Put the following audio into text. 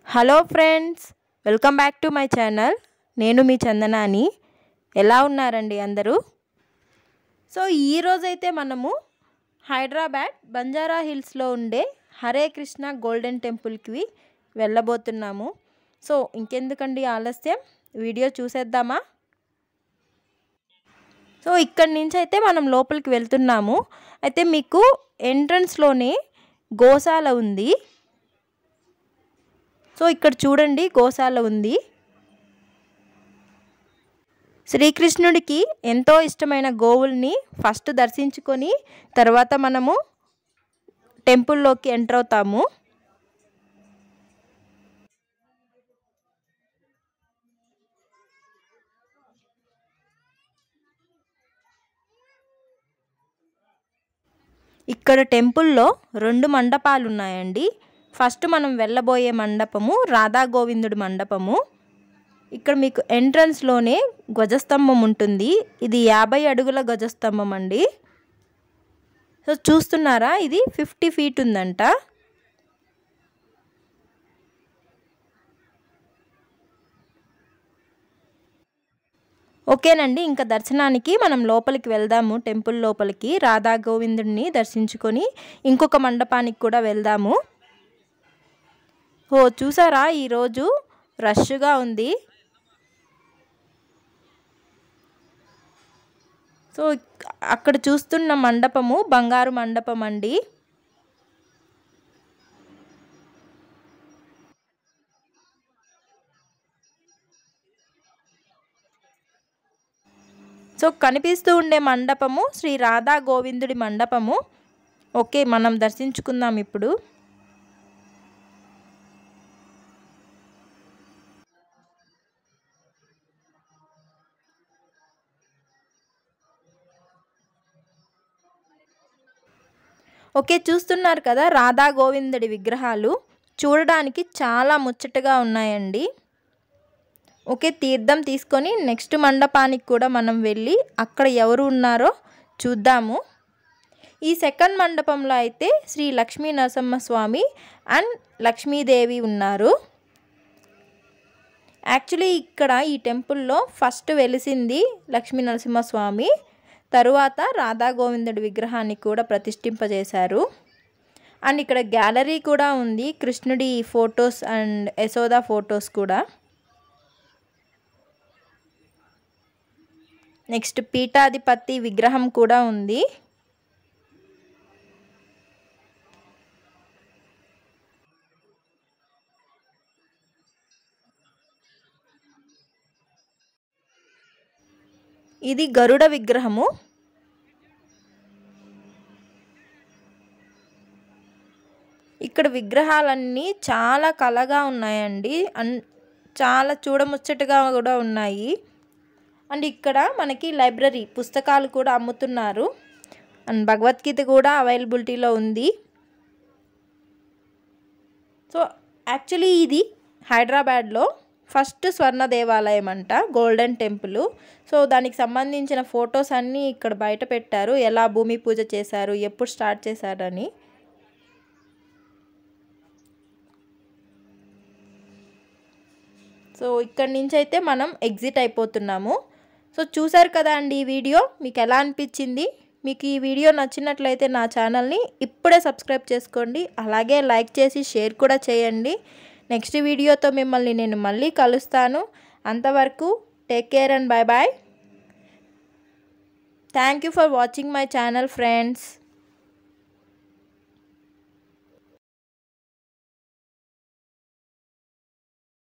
Hello friends, welcome back to my channel. నేను మీ చందనాని. ఎలా ఉన్నారండి అందరూ? సో ఈరోజైతే మనము హైదరాబాద్ బంజారా హిల్స్లో ఉండే హరే కృష్ణ గోల్డెన్ టెంపుల్కి వెళ్ళబోతున్నాము. సో ఇంకెందుకండి ఆలస్యం, వీడియో చూసేద్దామా? సో ఇక్కడి నుంచి అయితే మనం లోపలికి వెళ్తున్నాము. అయితే మీకు ఎంట్రన్స్లోనే గోశాల ఉంది. సో ఇక్కడ చూడండి, గోశాల ఉంది. శ్రీకృష్ణుడికి ఎంతో ఇష్టమైన గోవుల్ని ఫస్ట్ దర్శించుకొని తర్వాత మనము టెంపుల్లోకి ఎంటర్ అవుతాము. ఇక్కడ టెంపుల్లో 2 మండపాలు ఉన్నాయండి. ఫస్ట్ మనం వెళ్ళబోయే మండపము రాధా గోవిందుడి మండపము. ఇక్కడ మీకు ఎంట్రన్స్లోనే ధ్వజస్తంభం ఉంటుంది. ఇది 50 అడుగుల ధ్వజస్తంభం అండి. సో చూస్తున్నారా, ఇది 50 ఫీట్ ఉందంట. ఓకేనండి, ఇంకా దర్శనానికి మనం లోపలికి వెళ్దాము. టెంపుల్ లోపలికి రాధా గోవిందుడిని దర్శించుకొని ఇంకొక మండపానికి కూడా వెళ్దాము. చూసారా, ఈరోజు రష్గా ఉంది. సో అక్కడ చూస్తున్న మండపము బంగారు మండపం అండి. సో కనిపిస్తూ ఉండే మండపము శ్రీ రాధా గోవిందుడి మండపము. ఓకే, మనం దర్శించుకుందాం ఇప్పుడు. ఓకే, చూస్తున్నారు కదా రాధా గోవిందుడి విగ్రహాలు. చూడడానికి చాలా ముచ్చటగా ఉన్నాయండి. ఓకే, తీర్థం తీసుకొని నెక్స్ట్ మండపానికి కూడా మనం వెళ్ళి అక్కడ ఎవరు ఉన్నారో చూద్దాము. ఈ సెకండ్ మండపంలో అయితే శ్రీ లక్ష్మీ నరసింహస్వామి అండ్ లక్ష్మీదేవి ఉన్నారు. యాక్చువల్లీ ఇక్కడ ఈ టెంపుల్లో ఫస్ట్ వెలిసింది లక్ష్మీ నరసింహస్వామి. తరువాత రాధా గోవిందుడి విగ్రహాన్ని కూడా ప్రతిష్ఠింపజేశారు. అండ్ ఇక్కడ గ్యాలరీ కూడా ఉంది, కృష్ణుడి ఫొటోస్ అండ్ యశోద ఫొటోస్ కూడా. నెక్స్ట్ పీఠాధిపతి విగ్రహం కూడా ఉంది. ఇది గరుడ విగ్రహము. ఇక్కడ విగ్రహాలన్నీ చాలా కళగా ఉన్నాయండి. చాలా చూడముచ్చటగా కూడా ఉన్నాయి. అండ్ ఇక్కడ మనకి లైబ్రరీ పుస్తకాలు కూడా అమ్ముతున్నారు. అండ్ భగవద్గీత కూడా అవైలబిలిటీలో ఉంది. సో యాక్చువల్లీ ఇది హైదరాబాద్లో ఫస్ట్ స్వర్ణ దేవాలయం అంట, గోల్డెన్ టెంపుల్. సో దానికి సంబంధించిన ఫొటోస్ అన్నీ ఇక్కడ బయట పెట్టారు, ఎలా భూమి పూజ చేశారు, ఎప్పుడు స్టార్ట్ చేశారని. సో ఇక్కడి నుంచి అయితే మనం ఎగ్జిట్ అయిపోతున్నాము. సో చూసారు కదా అండి ఈ వీడియో, మీకు ఎలా అనిపించింది? మీకు ఈ వీడియో నచ్చినట్లయితే నా ఛానల్ని ఇప్పుడే సబ్స్క్రైబ్ చేసుకోండి, అలాగే లైక్ చేసి షేర్ కూడా చేయండి. నెక్స్ట్ వీడియోతో మిమ్మల్ని నేను మళ్ళీ కలుస్తాను. అంతవరకు take care and bye bye. Thank you for watching my channel friends.